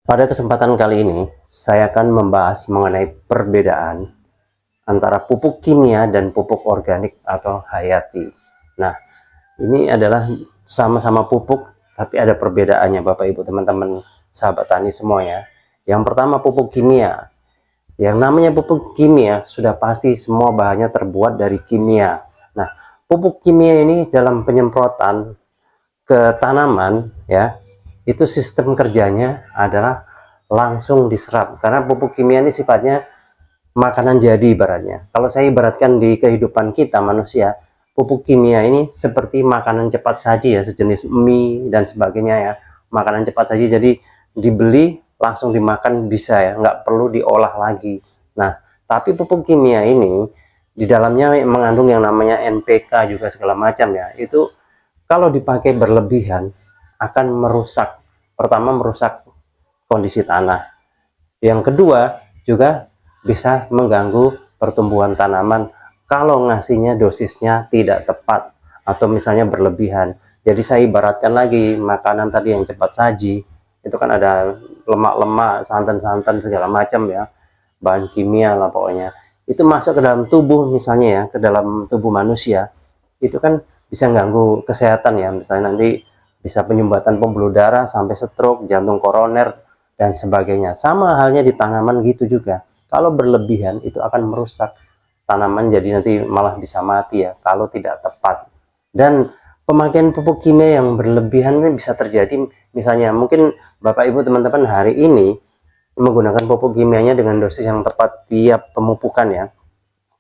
Pada kesempatan kali ini, saya akan membahas mengenai perbedaan antara pupuk kimia dan pupuk organik atau hayati. Nah, ini adalah sama-sama pupuk, tapi ada perbedaannya Bapak Ibu teman-teman sahabat tani semua ya. Yang pertama pupuk kimia. Yang namanya pupuk kimia sudah pasti semua bahannya terbuat dari kimia. Nah, pupuk kimia ini dalam penyemprotan ke tanaman ya, itu sistem kerjanya adalah langsung diserap, karena pupuk kimia ini sifatnya makanan jadi ibaratnya. Kalau saya ibaratkan di kehidupan kita manusia, pupuk kimia ini seperti makanan cepat saji ya, sejenis mie dan sebagainya ya, makanan cepat saji, jadi dibeli langsung dimakan bisa ya, nggak perlu diolah lagi. Nah, tapi pupuk kimia ini di dalamnya mengandung yang namanya NPK juga segala macam ya, itu kalau dipakai berlebihan akan merusak, pertama merusak kondisi tanah, yang kedua juga bisa mengganggu pertumbuhan tanaman kalau ngasihnya dosisnya tidak tepat atau misalnya berlebihan. Jadi saya ibaratkan lagi makanan tadi yang cepat saji, itu kan ada lemak-lemak, santan-santan segala macam ya, bahan kimia lah pokoknya, itu masuk ke dalam tubuh misalnya ya, ke dalam tubuh manusia, itu kan bisa ganggu kesehatan ya, misalnya nanti bisa penyumbatan pembuluh darah sampai stroke, jantung koroner dan sebagainya. Sama halnya di tanaman gitu juga, kalau berlebihan itu akan merusak tanaman, jadi nanti malah bisa mati ya kalau tidak tepat. Dan pemakaian pupuk kimia yang berlebihan ini bisa terjadi, misalnya mungkin Bapak Ibu teman-teman hari ini menggunakan pupuk kimianya dengan dosis yang tepat tiap pemupukan ya,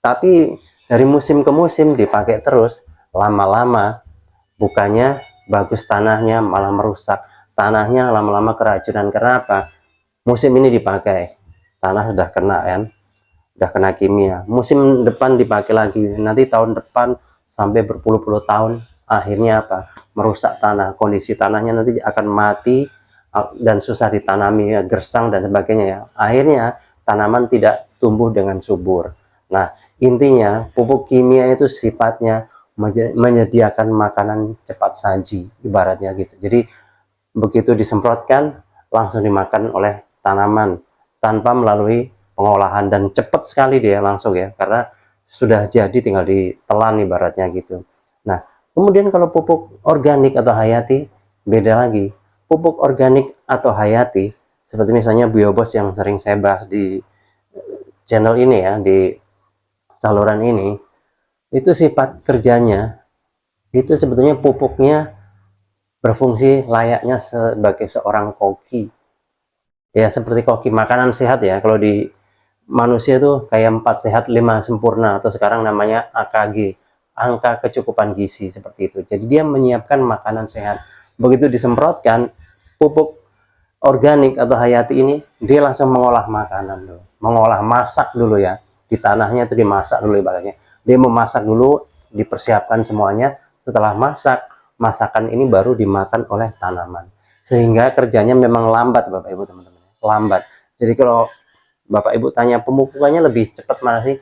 tapi dari musim ke musim dipakai terus, lama-lama bukannya bagus tanahnya, malah merusak tanahnya, lama-lama keracunan. Karena apa? Musim ini dipakai, tanah sudah kena kan, udah kena kimia, musim depan dipakai lagi, nanti tahun depan sampai berpuluh-puluh tahun, akhirnya apa? Merusak tanah, kondisi tanahnya nanti akan mati dan susah ditanami ya, gersang dan sebagainya ya, akhirnya tanaman tidak tumbuh dengan subur. Nah, intinya pupuk kimia itu sifatnya menyediakan makanan cepat saji ibaratnya gitu, jadi begitu disemprotkan langsung dimakan oleh tanaman tanpa melalui pengolahan, dan cepat sekali dia langsung ya, karena sudah jadi tinggal ditelan ibaratnya gitu. Nah, kemudian kalau pupuk organik atau hayati beda lagi. Pupuk organik atau hayati seperti misalnya biobos yang sering saya bahas di channel ini ya, di saluran ini, itu sifat kerjanya itu sebetulnya pupuknya berfungsi layaknya sebagai seorang koki ya, seperti koki makanan sehat ya. Kalau di manusia tuh kayak 4 sehat 5 sempurna, atau sekarang namanya AKG, angka kecukupan gizi, seperti itu. Jadi dia menyiapkan makanan sehat. Begitu disemprotkan pupuk organik atau hayati ini, dia langsung mengolah makanan dulu, mengolah, masak dulu ya, di tanahnya itu dimasak dulu ibaratnya. Dia memasak dulu, dipersiapkan semuanya, setelah masak, masakan ini baru dimakan oleh tanaman. Sehingga kerjanya memang lambat Bapak Ibu teman-teman, lambat. Jadi kalau Bapak Ibu tanya pemupukannya lebih cepat mana sih,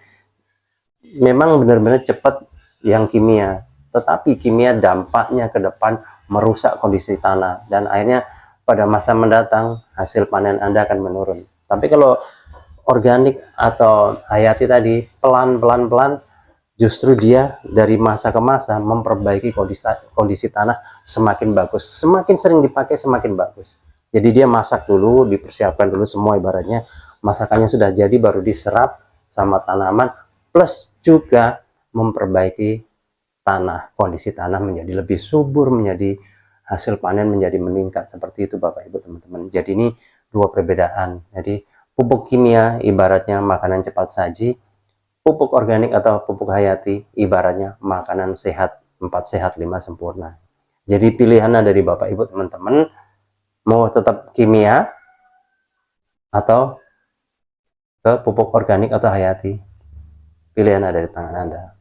memang benar-benar cepat yang kimia, tetapi kimia dampaknya ke depan merusak kondisi tanah, dan akhirnya pada masa mendatang hasil panen Anda akan menurun. Tapi kalau organik atau hayati tadi, pelan-pelan justru dia dari masa ke masa memperbaiki kondisi tanah semakin bagus, semakin sering dipakai semakin bagus. Jadi dia masak dulu, dipersiapkan dulu semua ibaratnya, masakannya sudah jadi baru diserap sama tanaman, plus juga memperbaiki tanah, kondisi tanah menjadi lebih subur, menjadi hasil panen menjadi meningkat, seperti itu Bapak Ibu teman-teman. Jadi ini dua perbedaan. Jadi pupuk kimia ibaratnya makanan cepat saji, pupuk organik atau pupuk hayati ibaratnya makanan sehat, 4 sehat 5 sempurna. Jadi pilihannya dari Bapak Ibu teman-teman, mau tetap kimia atau ke pupuk organik atau hayati, pilihan ada di tangan Anda.